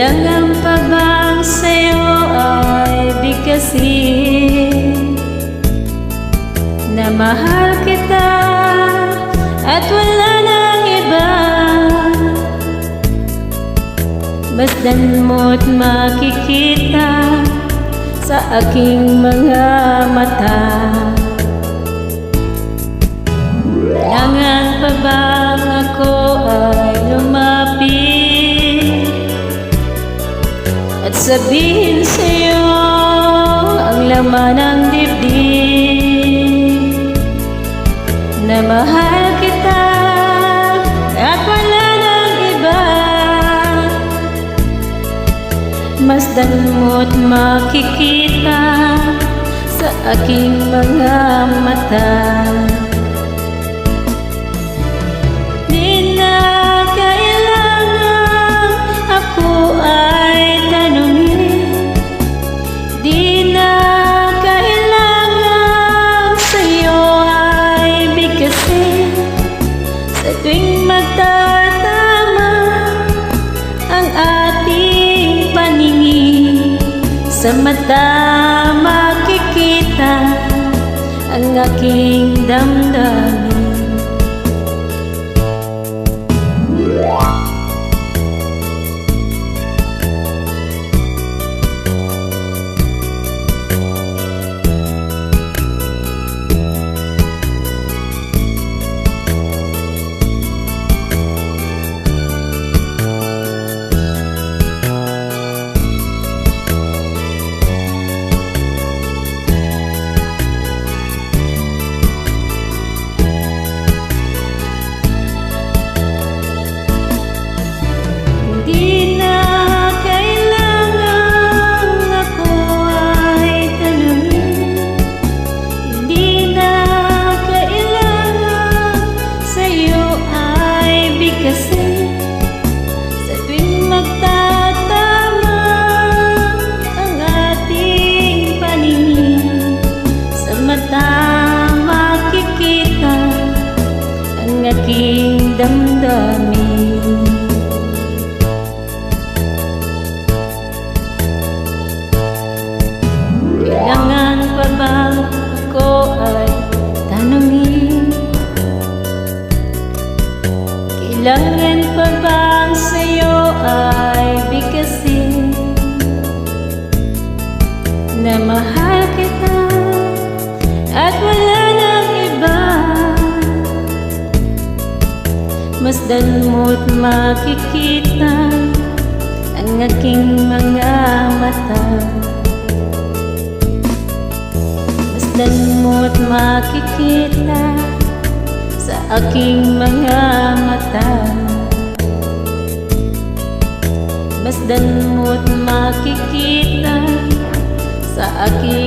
Kailangan pa bang sa'yo ay bigkasin na mahal kita at wala nang iba? Masdan mo't makikita sa aking mga mata. Kailangan pa bang ako ay lumapit at sabihin sa'yo ang laman ng dibdib na mahal kita at wala nang iba? Masdan mo't makikita sa aking mga mata. Di na kailangan ako ay tanungin, di na kailangan sa'yo ay bigkasin. Sa tuwing magtatama ang ating paningin, sa mata makikita ang aking damdamin. Di na kailangan ako ay tanungin, di na kailangan sa'yo ay bigkasin. Sa tuwing magtatama ang ating paningin, sa mata makikita ang aking damdamin. Kailangan pa bang ako ay tanungin? Kailangan pa bang sa'yo ay bigkasin na mahal kita at wala nang iba? Masdan mo't makikita ang aking mga mata. Masdan mo't makikita sa aking mga mata. Masdan mo't makikita sa aking